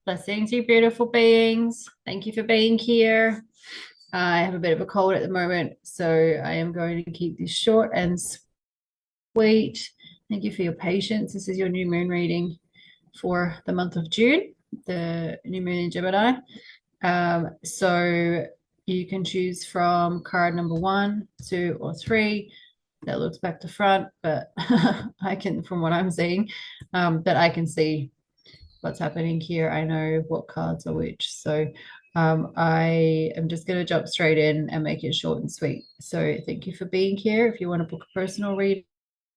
Blessings, you beautiful beings. Thank you for being here. I have a bit of a cold at the moment, so I am going to keep this short and sweet. Thank you for your patience. This is your new moon reading for the month of June, the new moon in Gemini. So you can choose from card number 1, 2, or 3. That looks back to front, but I can, from what I'm seeing, but I can see what's happening here. I know what cards are which. So I am just going to jump straight in and make it short and sweet. So thank you for being here. If you want to book a personal reading,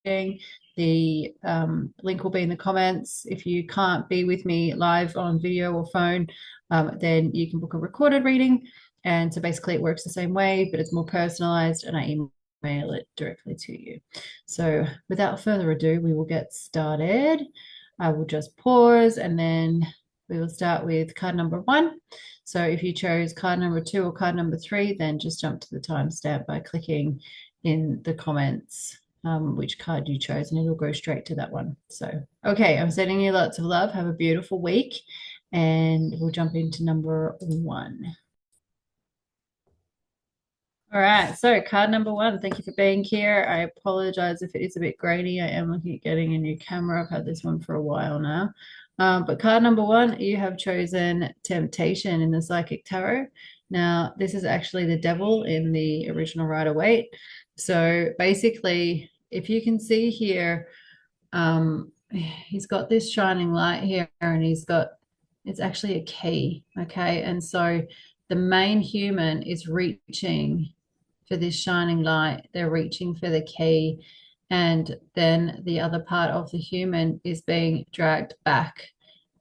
the link will be in the comments. If you can't be with me live on video or phone, then you can book a recorded reading. And so basically it works the same way, but it's more personalized and I email it directly to you. So without further ado, we will get started. I will just pause and then we will start with card number 1. So if you chose card number 2 or card number 3, then just jump to the timestamp by clicking in the comments which card you chose, and it'll go straight to that one. So, okay, I'm sending you lots of love. Have a beautiful week, and we'll jump into number 1. All right, so card number 1, thank you for being here. I apologize if it is a bit grainy. I am looking at getting a new camera. I've had this one for a while now. But card number 1, you have chosen Temptation in the Psychic Tarot. Now, this is actually the devil in the original Rider-Waite. So basically, if you can see here, he's got this shining light here and it's actually a key, okay? And so the main human is reaching for this shining light. They're reaching for the key. And then the other part of the human is being dragged back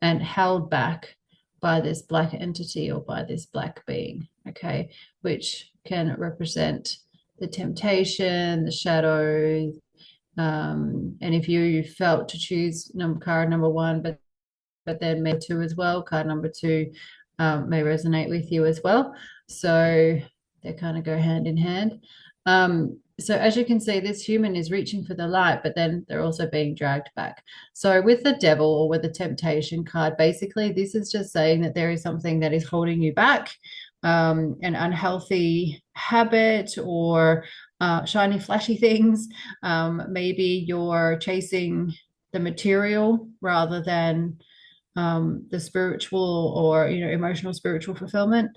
and held back by this black entity or by this black being, okay, which can represent the temptation, the shadow. And if you felt to choose card number 1, but then maybe 2 as well, card number 2 may resonate with you as well. So they kind of go hand in hand. So as you can see, this human is reaching for the light, but then they're also being dragged back. So with the devil or with the temptation card, basically this is just saying that there is something that is holding you back, an unhealthy habit or shiny, flashy things. Maybe you're chasing the material rather than the spiritual or emotional spiritual fulfillment.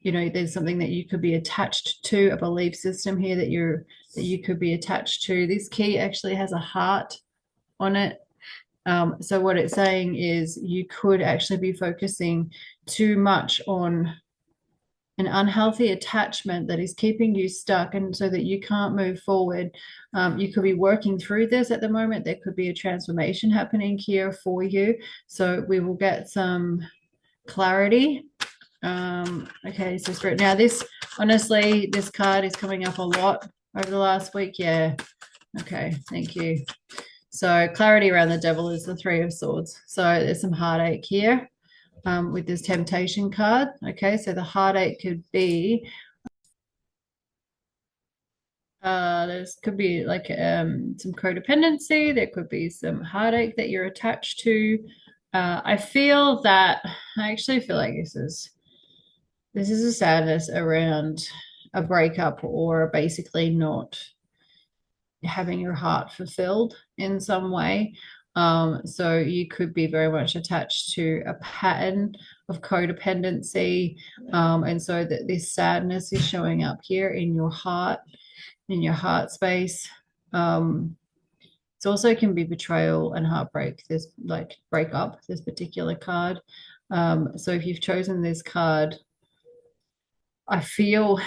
There's something that you could be attached to, a belief system here that you could be attached to. This key actually has a heart on it. So what it's saying is you could actually be focusing too much on an unhealthy attachment that is keeping you stuck and so that you can't move forward. You could be working through this at the moment. There could be a transformation happening here for you. So we will get some clarity. Okay, so Spirit. Now this, honestly, this card is coming up a lot over the last week. Yeah. Okay, thank you. So clarity around the devil is the 3 of Swords. So there's some heartache here. With this temptation card. Okay, so the heartache could be there could be like some codependency. There could be some heartache that you're attached to. I actually feel like this is a sadness around a breakup or basically not having your heart fulfilled in some way. So you could be very much attached to a pattern of codependency. And so that this sadness is showing up here in your heart space. It also can be betrayal and heartbreak. There's like breakup, this particular card. So if you've chosen this card, I feel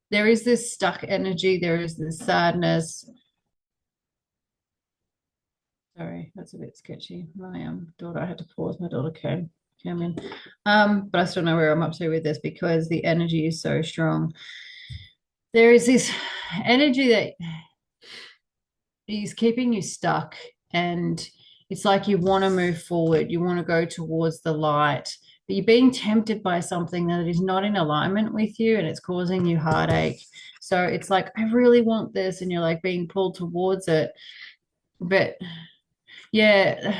there is this stuck energy, there is this sadness. Sorry, that's a bit sketchy. My daughter, I had to pause. My daughter came in. But I still know where I'm up to with this because the energy is so strong. There is this energy that is keeping you stuck, and it's like you want to move forward. You want to go towards the light, but you're being tempted by something that is not in alignment with you, and it's causing you heartache. So it's like, I really want this, and you're like being pulled towards it, but Yeah,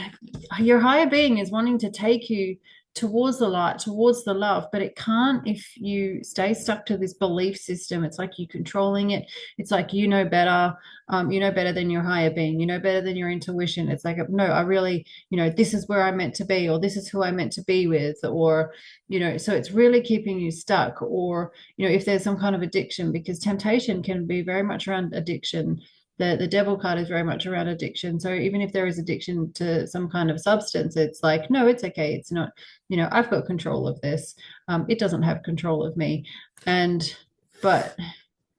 your higher being is wanting to take you towards the light, towards the love, but it can't if you stay stuck to this belief system. It's like you controlling it. It's like you know better. You know better than your higher being. You know better than your intuition. It's like, no, I really, this is where I'm meant to be, or this is who I'm meant to be with, or, so it's really keeping you stuck. Or, if there's some kind of addiction, because temptation can be very much around addiction. The devil card is very much around addiction. So even if there is addiction to some kind of substance, it's like, no, it's okay. It's not, I've got control of this. It doesn't have control of me. But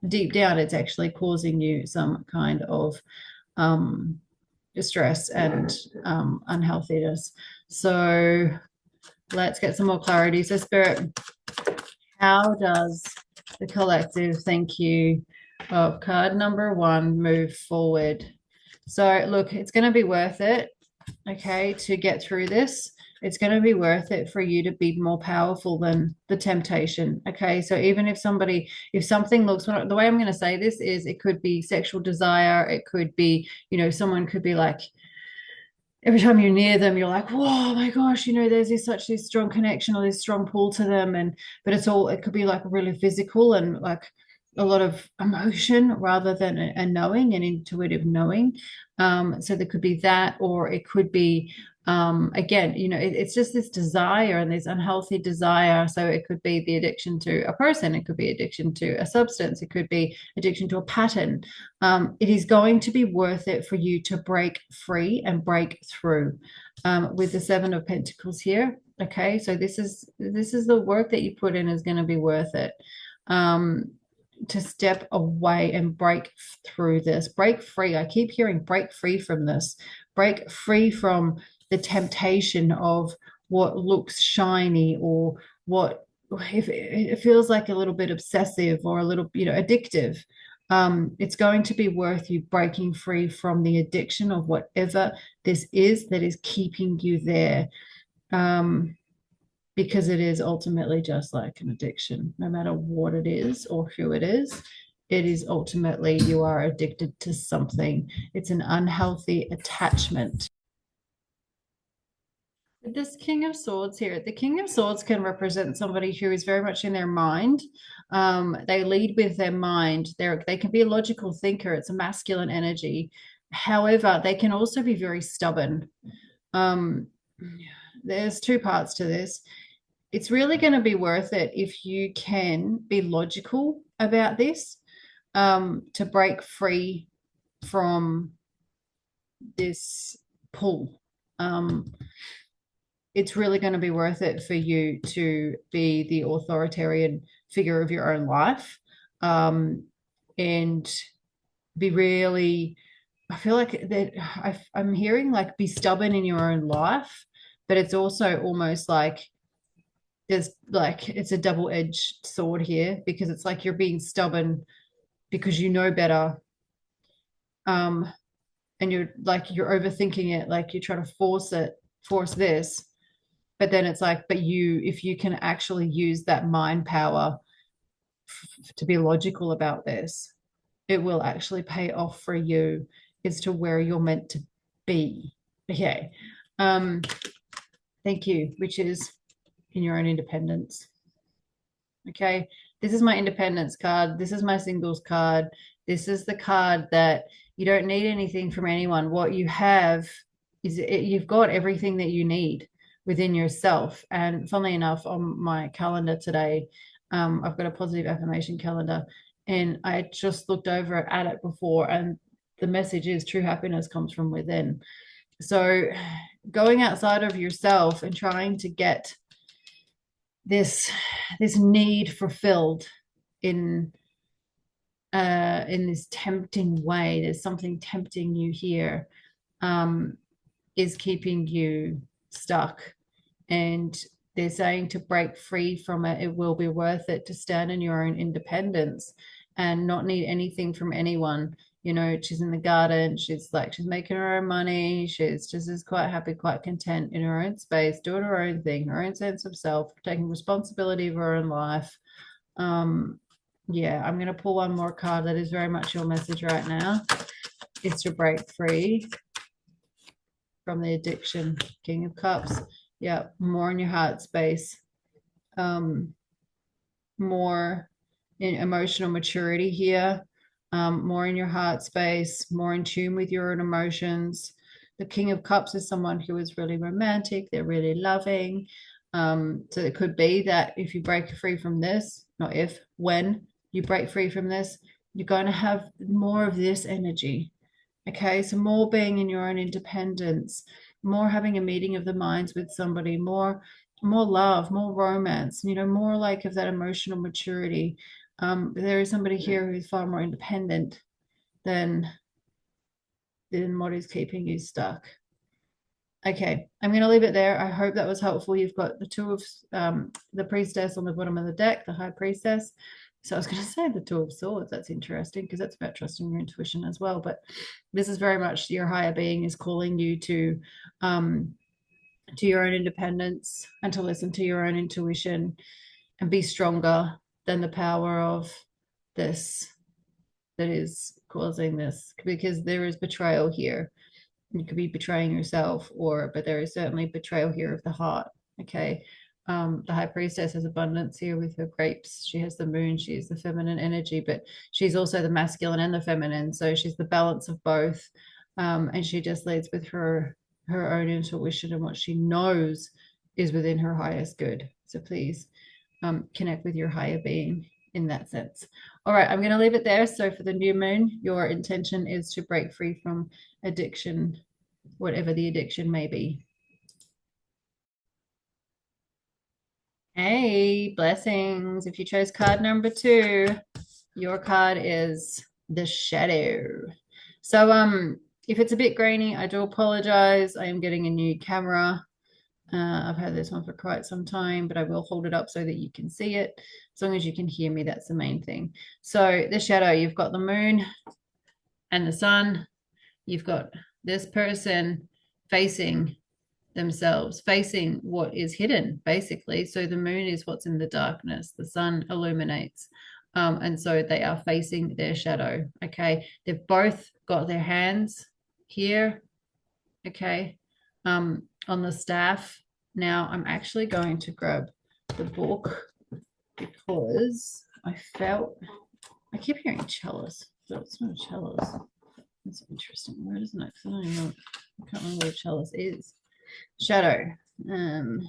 deep down, it's actually causing you some kind of distress and unhealthiness. So let's get some more clarity. So, Spirit, how does the collective thank you of card number 1 move forward? So look, it's going to be worth it, okay, to get through this. It's going to be worth it for you to be more powerful than the temptation, okay? So even if something looks, the way I'm going to say this is, it could be sexual desire, it could be, someone could be like, every time you're near them, you're like, whoa, my gosh, there's this strong connection or this strong pull to them. But it could be like really physical and like a lot of emotion rather than a knowing, an intuitive knowing. So there could be that, or it could be, again, it's just this desire and this unhealthy desire. So it could be the addiction to a person, it could be addiction to a substance, it could be addiction to a pattern. It is going to be worth it for you to break free and break through, with the 7 of Pentacles here. Okay, so this is the work that you put in is going to be worth it. To step away and break through this, break free. I keep hearing break free from this, break free from the temptation of what looks shiny, or what, if it feels like a little bit obsessive or a little, addictive. It's going to be worth you breaking free from the addiction of whatever this is that is keeping you there. Because it is ultimately just like an addiction, no matter what it is or who it is ultimately, you are addicted to something. It's an unhealthy attachment. This King of Swords here, the King of Swords can represent somebody who is very much in their mind. They lead with their mind. They can be a logical thinker. It's a masculine energy. However, they can also be very stubborn. There's 2 parts to this. It's really going to be worth it if you can be logical about this, to break free from this pull. It's really going to be worth it for you to be the authoritarian figure of your own life, and be really, I feel like that I'm hearing like be stubborn in your own life, but it's also almost like it's a double-edged sword here, because it's like you're being stubborn because you know better, and you're overthinking it, like you're trying to force this, but then it's like, but if you can actually use that mind power to be logical about this, it will actually pay off for you as to where you're meant to be. Okay. Thank you, which is in your own independence. Okay, this is my independence card. This is my singles card. This is the card that you don't need anything from anyone. What you have is you've got everything that you need within yourself. And funnily enough, on my calendar today, I've got a positive affirmation calendar, and I just looked over at it before, and the message is true happiness comes from within. So going outside of yourself and trying to get this need fulfilled in this tempting way, there's something tempting you here, is keeping you stuck. And they're saying to break free from it, it will be worth it to stand in your own independence and not need anything from anyone. She's in the garden, she's making her own money, she's just is quite happy, quite content in her own space, doing her own thing, her own sense of self, taking responsibility of her own life. Yeah, I'm going to pull one more card that is very much your message right now. It's to break free from the addiction. King of Cups. Yeah, more in your heart space. More in emotional maturity here. More in your heart space, more in tune with your own emotions. The King of Cups is someone who is really romantic. They're really loving. So it could be that if you break free from this, not if, when you break free from this, you're going to have more of this energy. Okay, so more being in your own independence, more having a meeting of the minds with somebody, more love, more romance, more like of that emotional maturity. There is somebody here who's far more independent than what is keeping you stuck. Okay, I'm going to leave it there. I hope that was helpful. You've got the two of the priestess on the bottom of the deck, the high priestess. So I was going to say the Two of Swords. That's interesting because that's about trusting your intuition as well. But this is very much your higher being is calling you to your own independence and to listen to your own intuition and be stronger than the power of this that is causing this, because there is betrayal here. You could be betraying yourself, but there is certainly betrayal here of the heart. Okay. The high priestess has abundance here with her grapes. She has the moon. She is the feminine energy, but she's also the masculine and the feminine. So she's the balance of both. And she just leads with her own intuition and what she knows is within her highest good. So please connect with your higher being in that sense. All right, I'm going to leave it there. So for the new moon, your intention is to break free from addiction, whatever the addiction may be. Hey, blessings. If you chose card number 2, your card is the Shadow. So if it's a bit grainy, I do apologize. I am getting a new camera. I've had this one for quite some time, but I will hold it up so that you can see it. As long as you can hear me, that's the main thing. So the shadow, you've got the moon and the sun. You've got this person facing themselves, facing what is hidden, basically. So the moon is what's in the darkness. The sun illuminates. And so they are facing their shadow. Okay. They've both got their hands here. Okay. On the staff. Now I'm actually going to grab the book because I keep hearing chalice, but it's not a chalice. That's interesting. Where isn't it? I can't remember what chalice is. Shadow. I don't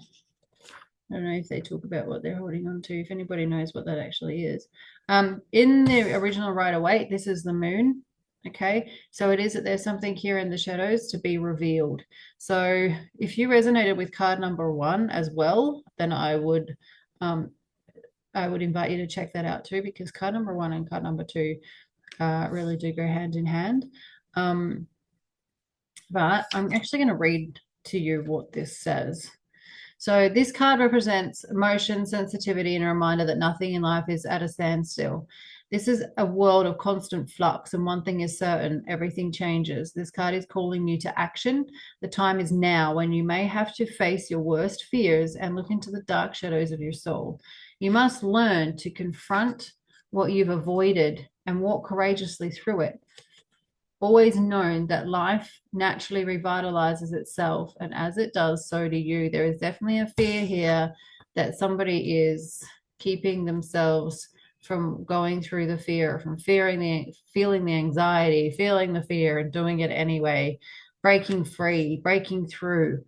know if they talk about what they're holding on to, if anybody knows what that actually is. In the original Rider-Waite, this is the moon. Okay, so it is that there's something here in the shadows to be revealed. So if you resonated with card number 1 as well, then I would invite you to check that out too, because card number 1 and card number 2 really do go hand in hand. But I'm actually going to read to you what this says. So this card represents emotion, sensitivity, and a reminder that nothing in life is at a standstill. This is a world of constant flux, and one thing is certain, everything changes. This card is calling you to action. The time is now when you may have to face your worst fears and look into the dark shadows of your soul. You must learn to confront what you've avoided and walk courageously through it. Always known that life naturally revitalizes itself, and as it does, so do you. There is definitely a fear here that somebody is keeping themselves from going through the fear, from feeling the anxiety, feeling the fear and doing it anyway, breaking free, breaking through.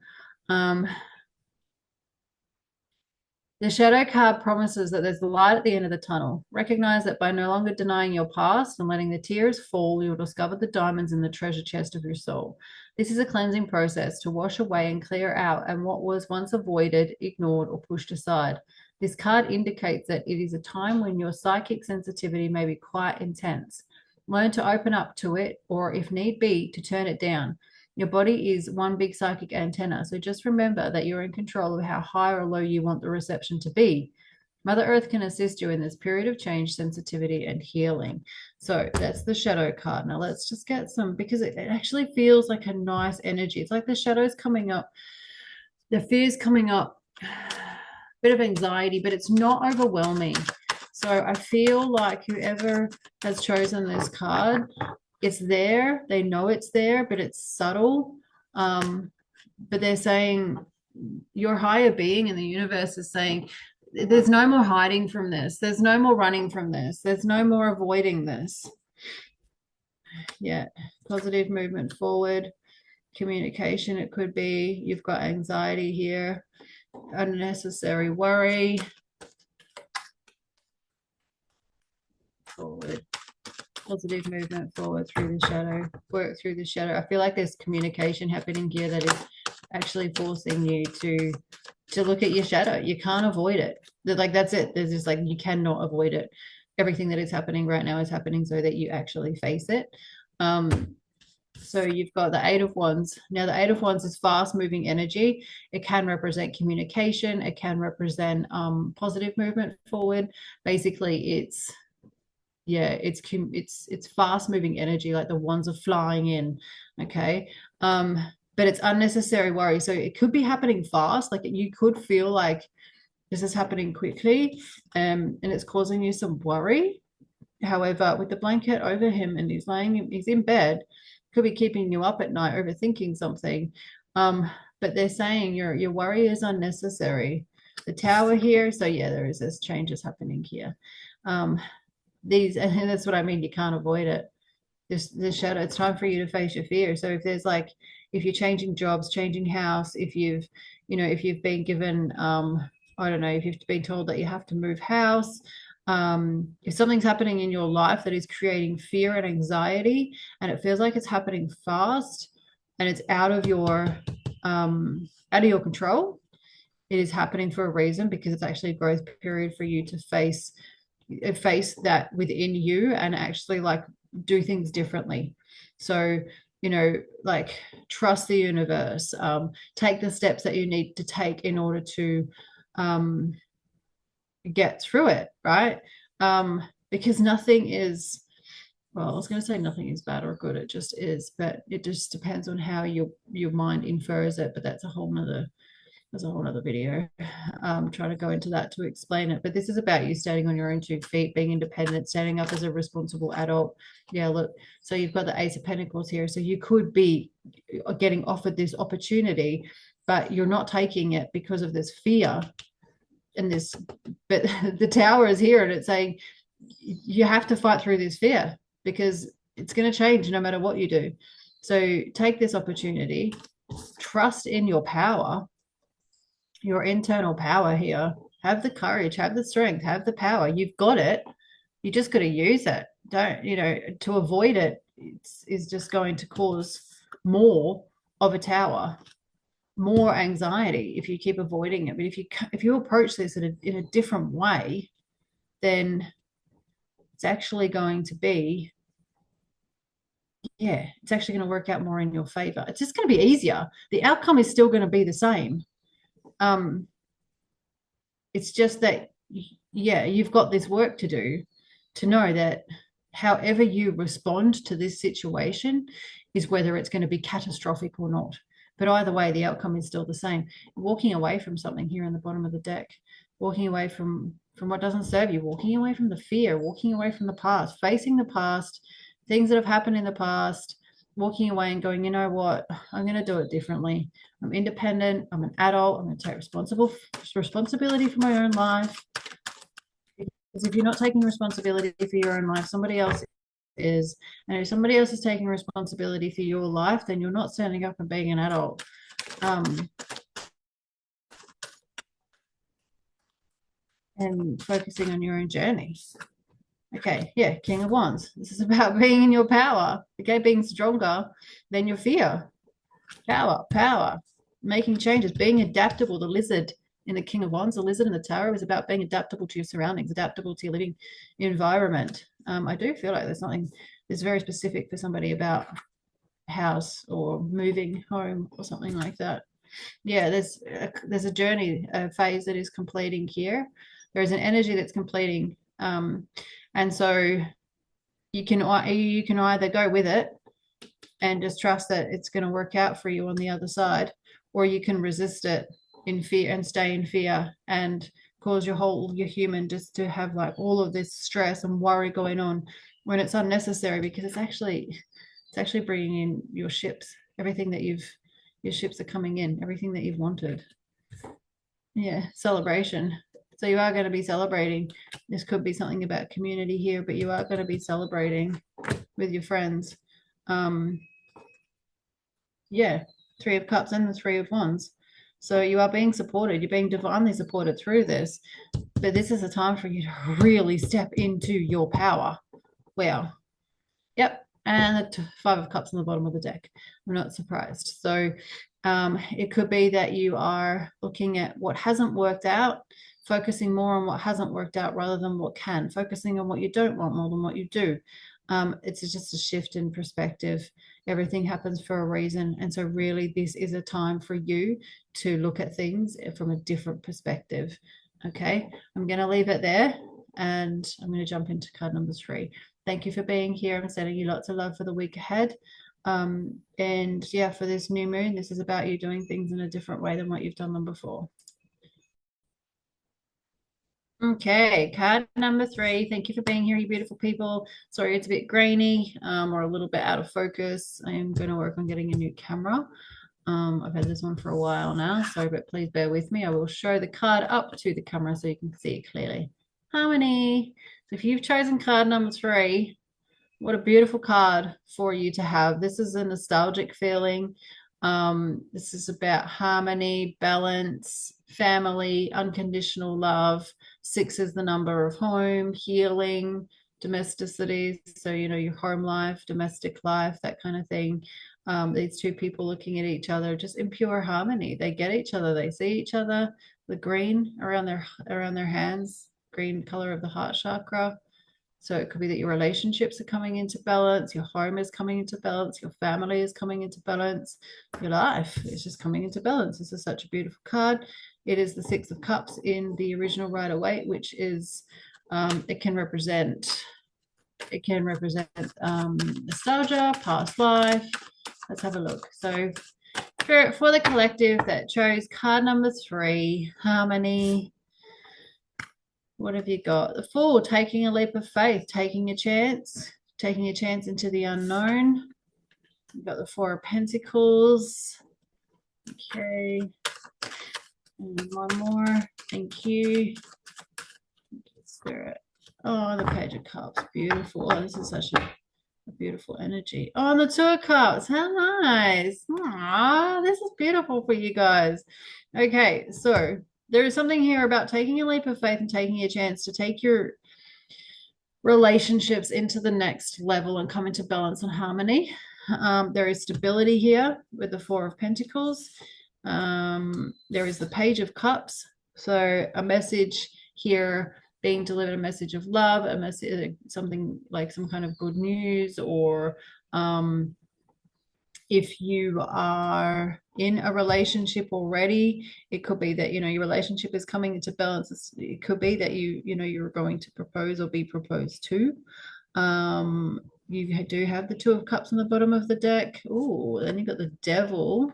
The shadow card promises that there's the light at the end of the tunnel. Recognize that by no longer denying your past and letting the tears fall, you'll discover the diamonds in the treasure chest of your soul. This is a cleansing process to wash away and clear out and what was once avoided, ignored, or pushed aside. This card indicates that it is a time when your psychic sensitivity may be quite intense. Learn to open up to it, or if need be, to turn it down. Your body is one big psychic antenna, so just remember that you're in control of how high or low you want the reception to be. Mother Earth can assist you in this period of change, sensitivity, and healing. So that's the shadow card. Now let's just get some, because it actually feels like a nice energy. It's like the shadows coming up, the fears coming up, a bit of anxiety, but it's not overwhelming. So I feel like whoever has chosen this card, it's there. They know it's there, but it's subtle. but they're saying your higher being in the universe is saying there's no more hiding from this. There's no more running from this. There's no more avoiding this. Yeah. Positive movement forward. Communication, it could be. You've got anxiety here. Unnecessary worry. Forward. Positive movement forward through the shadow. Work through the shadow. I feel like there's communication happening here that is actually forcing you to look at your shadow. You can't avoid it. Like, that's it. There's just like, you cannot avoid it. Everything that is happening right now is happening so that you actually face it. So you've got the Eight of Wands. Now, the Eight of Wands is fast moving energy. It can represent communication. It can represent positive movement forward. Basically, it's fast moving energy, like the wands are flying in. Okay. But it's unnecessary worry. So it could be happening fast. Like, you could feel like this is happening quickly, and it's causing you some worry. However, with the blanket over him and he's in bed, could be keeping you up at night overthinking something. But they're saying your worry is unnecessary. The Tower here, so yeah, there's changes happening here. These, and that's what I mean, you can't avoid it. This shadow, it's time for you to face your fear. So if there's like, if you're changing jobs, changing house, if you've been given I don't know, if you've been told that you have to move house, if something's happening in your life that is creating fear and anxiety, and it feels like it's happening fast and it's out of your control, it is happening for a reason, because it's actually a growth period for you to face that within you and actually like do things differently. So, like, trust the universe, take the steps that you need to take in order to get through it, right? Because nothing is, well, I was going to say nothing is bad or good, it just is, but it just depends on how your mind infers it. But that's a whole nother video. Trying to go into that to explain it. But this is about you standing on your own 2 feet, being independent, standing up as a responsible adult. Yeah, look, so you've got the Ace of Pentacles here. So you could be getting offered this opportunity, but you're not taking it because of this fear and this. But the Tower is here and it's saying you have to fight through this fear, because it's going to change no matter what you do. So take this opportunity, trust in your power, your internal power here. Have the courage, have the strength, have the power. You've got it. You just got to use it. Don't, to avoid it, is just going to cause more of a tower, more anxiety if you keep avoiding it. But if you approach this in a different way, then it's actually going to be, it's actually going to work out more in your favor. It's just going to be easier. The outcome is still going to be the same. It's just that, you've got this work to do, to know that however you respond to this situation is whether it's going to be catastrophic or not. But either way, the outcome is still the same. Walking away from something here in the bottom of the deck, walking away from what doesn't serve you, walking away from the fear, walking away from the past, facing the past, things that have happened in the past, walking away and going, you know what, I'm going to do it differently. I'm independent. I'm an adult. I'm going to take responsibility for my own life. Because if you're not taking responsibility for your own life, somebody else is. And if somebody else is taking responsibility for your life, then you're not standing up and being an adult. And focusing on your own journey. Okay, King of Wands. This is about being in your power, okay, being stronger than your fear. Power, making changes, being adaptable. The lizard in the King of Wands, the lizard in the Tower, is about being adaptable to your surroundings, adaptable to your living environment. I do feel like there's something that's very specific for somebody about house or moving home or something like that. Yeah, there's a journey, a phase that is completing here. There is an energy that's completing. And so you can either go with it and just trust that it's going to work out for you on the other side, or you can resist it in fear and stay in fear and cause your human just to have like all of this stress and worry going on when it's unnecessary, because it's actually bringing in your ships, everything that you've Your ships are coming in, everything that you've wanted. Yeah, celebration. So you are going to be celebrating. This could be something about community here, but you are going to be celebrating with your friends. Yeah, Three of Cups and the Three of Wands. So you are being supported. You're being divinely supported through this. But this is a time for you to really step into your power. Wow. Yep. And the Five of Cups on the bottom of the deck. I'm not surprised. So it could be that you are looking at what hasn't worked out, focusing more on what hasn't worked out rather than what can, focusing on what you don't want more than what you do. It's just a shift in perspective. Everything happens for a reason. And so, really, this is a time for you to look at things from a different perspective. Okay. I'm going to leave it there and I'm going to jump into card number 3. Thank you for being here. I'm sending you lots of love for the week ahead. And yeah, for this new moon, this is about you doing things in a different way than what you've done them before. Okay, card number 3. Thank you for being here, you beautiful people. Sorry, it's a bit grainy or a little bit out of focus. I am going to work on getting a new camera. I've had this one for a while now, so but please bear with me. I will show the card up to the camera so you can see it clearly. Harmony. So if you've chosen card number 3, what a beautiful card for you to have. This is a nostalgic feeling. This is about harmony, balance, family, unconditional love. 6 is the number of home, healing, domesticity. So, your home life, domestic life, that kind of thing. These two people looking at each other just in pure harmony. They get each other. They see each other. The green around their hands, green color of the heart chakra. So it could be that your relationships are coming into balance, your home is coming into balance, your family is coming into balance, your life is just coming into balance. This is such a beautiful card. It is the 6 of Cups in the original Rider-Waite, which is it can represent nostalgia, past life. Let's have a look. So for the collective that chose card number 3, harmony. What have you got? The Fool, taking a leap of faith, taking a chance into the unknown. You've got the 4 of Pentacles. Okay. And one more. Thank you. Spirit. Oh, the Page of Cups. Beautiful. Oh, this is such a beautiful energy. Oh, and the 2 of Cups. How nice. Aww, this is beautiful for you guys. Okay, so there is something here about taking a leap of faith and taking a chance to take your relationships into the next level and come into balance and harmony. There is stability here with the 4 of Pentacles. There is the Page of Cups. So a message here being delivered, a message of love, a message, something like some kind of good news, or if you are in a relationship already, it could be that, your relationship is coming into balance. It could be that you're going to propose or be proposed to. You do have the 2 of Cups on the bottom of the deck. Oh, then you've got the Devil.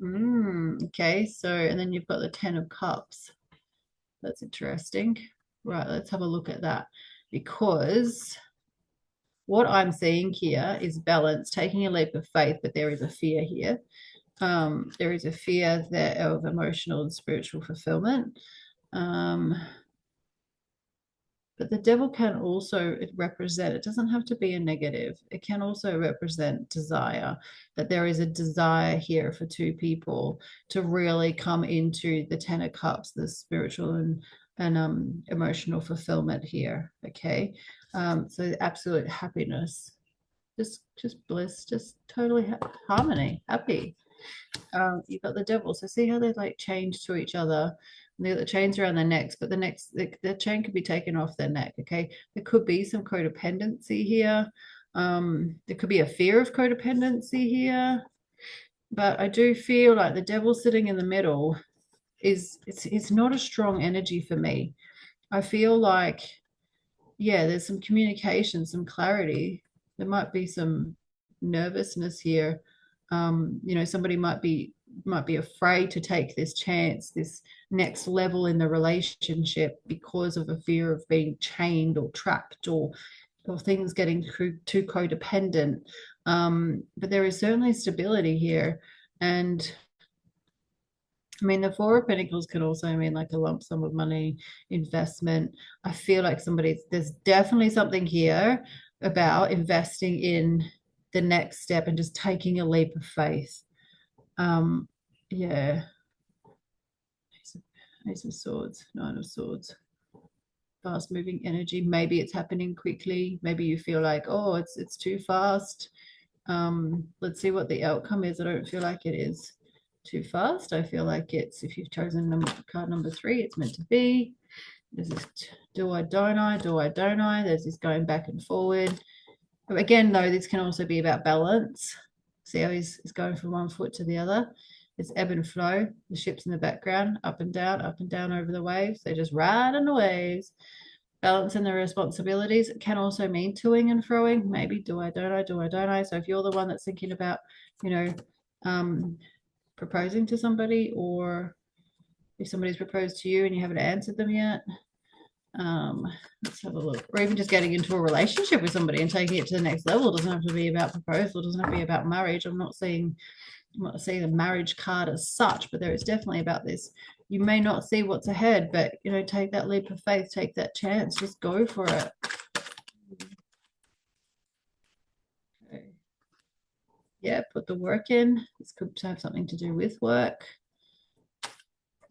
Okay, so, and then you've got the 10 of Cups. That's interesting. Right, let's have a look at that, because what I'm seeing here is balance, taking a leap of faith, but there is a fear here. There is a fear there of emotional and spiritual fulfillment. But the Devil can also represent, it doesn't have to be a negative. It can also represent desire, that there is a desire here for 2 people to really come into the 10 of Cups, the spiritual and emotional fulfillment here. Okay. So absolute happiness, just bliss, just totally harmony, happy. You've got the Devil. So see how they like change to each other. And they've got the chains around their necks, but the chain could be taken off their neck. Okay. There could be some codependency here. There could be a fear of codependency here. But I do feel like the Devil sitting in the middle it's not a strong energy for me. I feel like, yeah, there's some communication, some clarity. There might be some nervousness here. Somebody might be afraid to take this chance, this next level in the relationship, because of a fear of being chained or trapped or things getting too codependent. But there is certainly stability here. And I mean, the Four of Pentacles could also mean like a lump sum of money, investment. I feel like there's definitely something here about investing in the next step and just taking a leap of faith. Yeah. Ace of Swords, Nine of Swords. Fast moving energy. Maybe it's happening quickly. Maybe you feel like, oh, it's too fast. Let's see what the outcome is. I don't feel like it is too fast. I feel like it's, if you've chosen card number 3, it's meant to be. There's this do I, don't I, do I, don't I. There's this going back and forward. Again, though, this can also be about balance. See how he's going from one foot to the other. It's ebb and flow. The ship's in the background, up and down over the waves. They're just riding the waves. Balancing the responsibilities. It can also mean toing and froing. Maybe do I, don't I, do I, don't I. So if you're the one that's thinking about, proposing to somebody, or if somebody's proposed to you and you haven't answered them yet, let's have a look. Or even just getting into a relationship with somebody and taking it to the next level. It doesn't have to be about proposal. It doesn't have to be about marriage. I'm not seeing the marriage card as such, but there is definitely about this. You may not see what's ahead, but take that leap of faith, take that chance, just go for it. Okay. Yeah, put the work in. This could have something to do with work.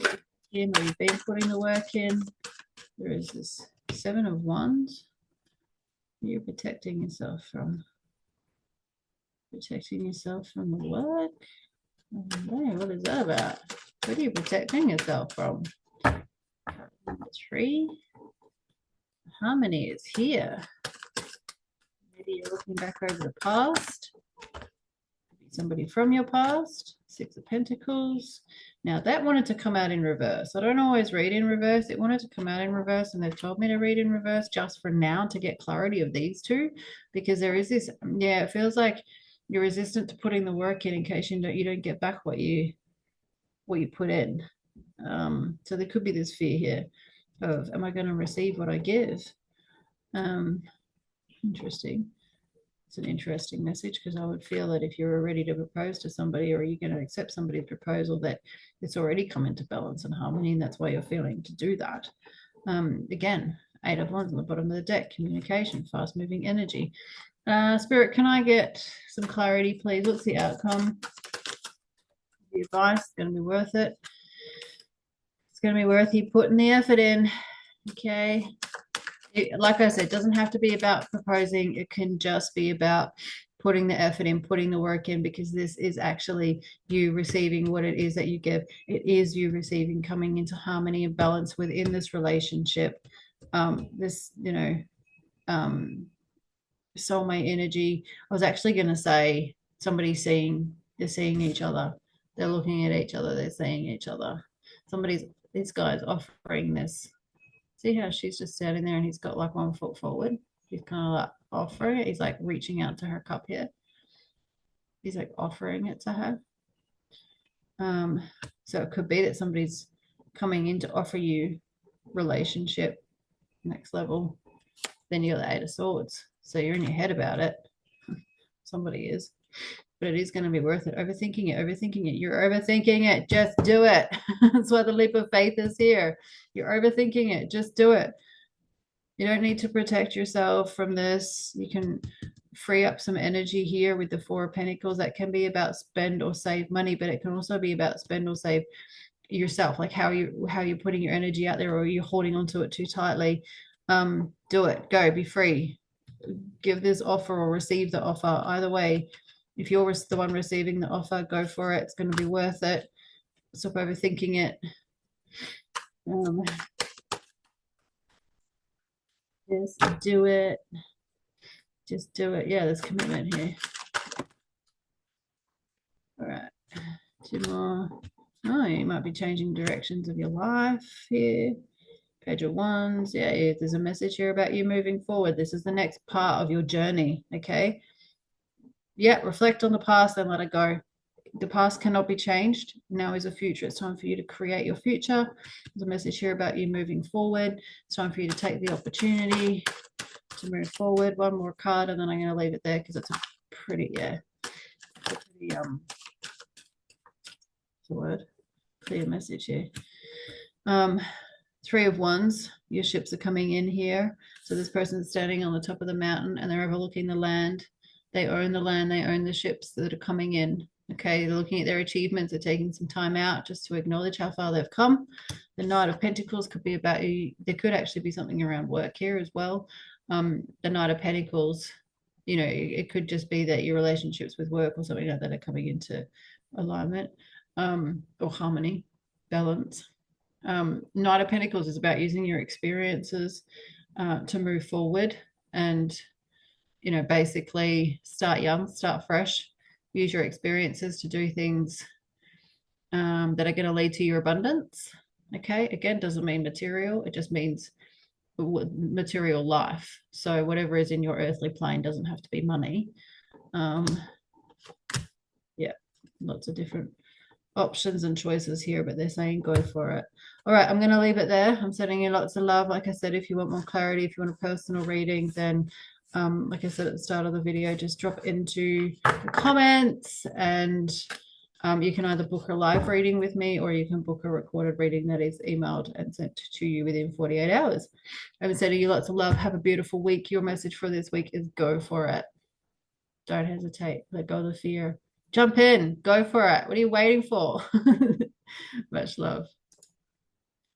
Or you've been putting the work in. There is this 7 of Wands. You're protecting yourself from the work. Okay, what is that about? What are you protecting yourself from? Number 3. Harmony is here. Maybe you're looking back over the past. Somebody from your past. 6 of Pentacles. Now that wanted to come out in reverse. I don't always read in reverse. It wanted to come out in reverse, and they've told me to read in reverse just for now to get clarity of these two, because there is this, it feels like you're resistant to putting the work in case you don't get back what you put in. So there could be this fear here of, am I going to receive what I give? Interesting. It's an interesting message, because I would feel that if you're ready to propose to somebody, or you're going to accept somebody's proposal, that it's already come into balance and harmony, and that's why you're feeling to do that. Again, 8 of Wands on the bottom of the deck, communication, fast moving energy. Spirit, can I get some clarity, please? What's the outcome? The advice is going to be worth it. It's going to be worth you putting the effort in. Okay. Like I said, it doesn't have to be about proposing. It can just be about putting the effort in, putting the work in, because this is actually you receiving what it is that you give. It is you receiving, coming into harmony and balance within this relationship. Soulmate energy. I was actually going to say they're seeing each other. They're looking at each other. They're seeing each other. This guy's offering this. See how she's just standing there and he's got like 1 foot forward? He's kind of like offering it. He's like reaching out to her cup here. He's like offering it to her. So it could be that somebody's coming in to offer you relationship, next level. Then you got the 8 of Swords. So you're in your head about it. Somebody is. But it is going to be worth it. Overthinking it. You're overthinking it. Just do it. That's why the leap of faith is here. You're overthinking it. Just do it. You don't need to protect yourself from this. You can free up some energy here with the 4 of Pentacles. That can be about spend or save money, but it can also be about spend or save yourself, like how you're putting your energy out there, or you're holding onto it too tightly. Do it. Go. Be free. Give this offer or receive the offer. Either way, if you're the one receiving the offer, go for it. It's going to be worth it. Stop overthinking it. Just do it. Just do it. Yeah, there's commitment here. All right. 2 more. Oh, you might be changing directions of your life here. Page of Wands. Yeah, there's a message here about you moving forward. This is the next part of your journey. Okay. Yeah, reflect on the past and let it go. The past cannot be changed. Now is the future. It's time for you to create your future. There's a message here about you moving forward. It's time for you to take the opportunity to move forward. 1 more card, and then I'm going to leave it there, because it's a pretty the word? Clear message here. 3 of Wands, your ships are coming in here. So this person's standing on the top of the mountain and they're overlooking the land. They own the land, they own the ships that are coming in. Okay, they're looking at their achievements, they're taking some time out just to acknowledge how far they've come. The Knight of Pentacles could be about you. There could actually be something around work here as well. The Knight of Pentacles, you know, it could just be that your relationships with work or something like that are coming into alignment, or harmony, balance. Knight of Pentacles is about using your experiences to move forward and, you know, basically start young, start fresh, use your experiences to do things that are going to lead to your abundance. Okay, again, doesn't mean material, it just means material life. So whatever is in your earthly plane doesn't have to be money. Yeah, lots of different options and choices here, but they're saying go for it. All right, I'm going to leave it there. I'm sending you lots of love. Like I said, if you want more clarity, if you want a personal reading, then like I said at the start of the video, just drop into the comments, and you can either book a live reading with me or you can book a recorded reading that is emailed and sent to you within 48 hours. I'm sending you lots of love. Have a beautiful week. Your message for this week is go for it. Don't hesitate. Let go of the fear. Jump in. Go for it. What are you waiting for? Much love.